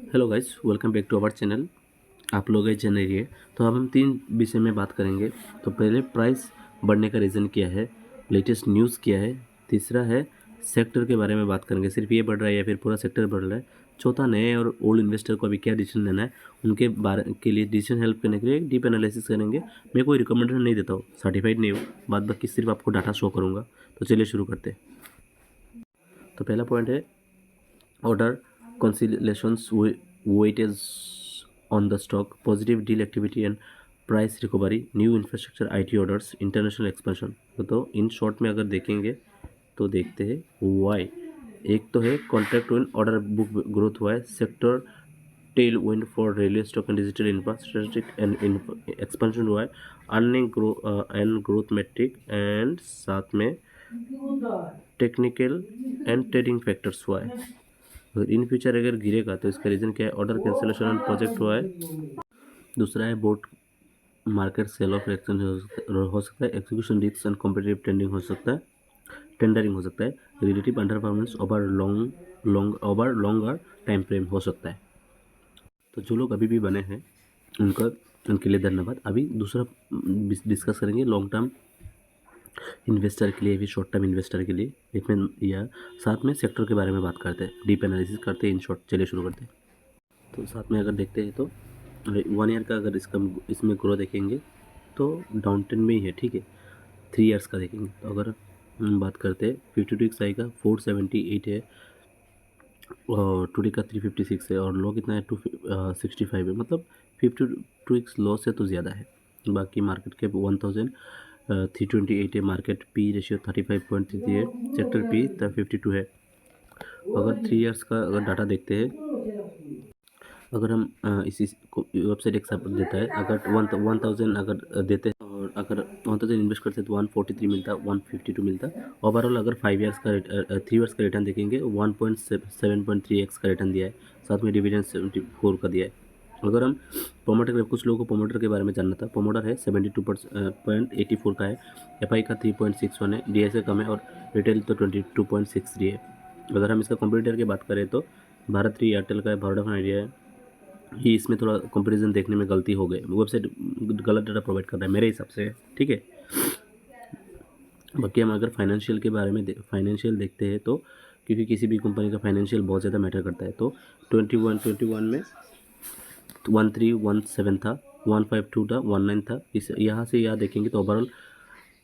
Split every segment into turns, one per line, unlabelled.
Hello guys, welcome back to our channel. आप लोग ये जान रही है। तो अब हम तीन विषय में बात करेंगे। तो पहले प्राइस बढ़ने का रीज़न क्या है, लेटेस्ट न्यूज़ क्या है। तीसरा है सेक्टर के बारे में बात करेंगे, सिर्फ ये बढ़ रहा है या फिर पूरा सेक्टर बढ़ रहा है। चौथा, नए और ओल्ड इन्वेस्टर को अभी क्या डिसीजन लेना है, उनके बारे के लिए डिसीजन हेल्प करने के लिए डीप एनालिसिस करेंगे। मैं कोई रिकमेंडेशन नहीं देता हूँ, सर्टिफाइड नहीं हूँ, बाद बाकी सिर्फ आपको डाटा शो करूँगा। तो चलिए शुरू करते हैं। तो पहला पॉइंट है order consolidations weightage on the stock, positive deal activity and price recovery, new infrastructure IT orders, international expansion। तो इन शॉर्ट में अगर देखेंगे तो देखते हैं वाई। एक तो है contract win, order book growth हुआ है, sector tailwind for railway stock and digital infrastructure and expansion हुआ है, earning and growth metric and साथ में टेक्निकल एंड ट्रेडिंग फैक्टर्स हुआ है। अगर इन फ्यूचर अगर गिरेगा तो इसका रीज़न क्या है, ऑर्डर कैंसिलेशन एंड प्रोजेक्ट हुआ है। दूसरा है broad market sell off action हो सकता है, execution risk and competitive tendering हो सकता है, relative underperformance over longer time frame हो सकता है। तो जो लोग अभी भी बने हैं उनके लिए धन्यवाद। अभी दूसरा डिस्कस करेंगे लॉन्ग टर्म इन्वेस्टर के लिए भी, शॉर्ट टर्म इन्वेस्टर के लिए, इसमें या साथ में सेक्टर के बारे में बात करते हैं, डीप एनालिसिस करते हैं। इन शॉर्ट चलिए शुरू करते हैं। तो साथ में अगर देखते हैं तो 1 ईयर का अगर इसमें ग्रो देखेंगे तो डाउन ट्रेंड में ही है, ठीक है। 3 ईयर्स का देखेंगे तो अगर हम बात करते हैं 52 वीक्स आई का 478 है और टुडे का 356 है और लो कितना है 265 है, मतलब 52 वीक्स लॉ से तो ज़्यादा है। बाकी मार्केट कैप 1328 है, मार्केट पी रेशियो 35.3 है, सेक्टर पी 52 है। अगर 3 ईयर्स का अगर डाटा देखते हैं, अगर हम इसी वेबसाइट एक सपोर्ट देता है, अगर 1000 अगर देते हैं और अगर 1000 इन्वेस्ट करते हैं तो 143 मिलता, 152 मिलता। ओवरऑल अगर 5 ईयर्स का 3 ईयर्स का रिटर्न देखेंगे 1.7.3x का रिटर्न दिया है, साथ में डिविडेंड 74 का दिया है। अगर हम प्रोमोटर के, कुछ लोगों को प्रोमोटर के बारे में जानना था, प्रोमोटर है 72.84 का है, एफ का 3.61 है, डी से कम है और रिटेल तो 22.63 है। अगर हम इसका कंप्यूटर की बात करें तो भारत री एयरटेल का है, वोडाफोन आइडिया है। ये इसमें थोड़ा कंपैरिजन देखने में गलती हो गई, वेबसाइट गलत डाटा प्रोवाइड कर रहा है मेरे हिसाब से, ठीक है। बाकी हम अगर फाइनेंशियल के बारे में फाइनेंशियल देखते हैं तो, क्योंकि किसी भी कंपनी का फाइनेंशियल बहुत ज़्यादा मैटर करता है, तो 21 में 1317 था, 152 था, 19 था। इस यहाँ से यहाँ देखेंगे तो ओवरऑल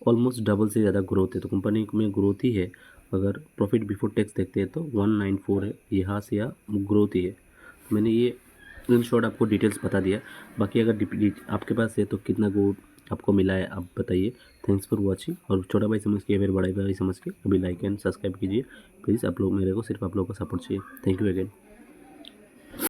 ऑलमोस्ट डबल से ज़्यादा ग्रोथ है, तो कंपनी में ग्रोथ ही है। अगर प्रॉफिट बिफोर टैक्स देखते हैं तो 194 है, यहाँ से यहाँ ग्रोथ ही है। मैंने ये इन शॉर्ट आपको डिटेल्स बता दिया। बाकी अगर आपके पास है तो कितना गोल्ड आपको मिला है आप बताइए। Thanks for watching. और छोटा भाई समझ के या फिर बड़ा भाई समझ के अभी लाइक एंड सब्सक्राइब कीजिए प्लीज़। आप लोग मेरे को सिर्फ आप लोगों का सपोर्ट चाहिए। Thank you again.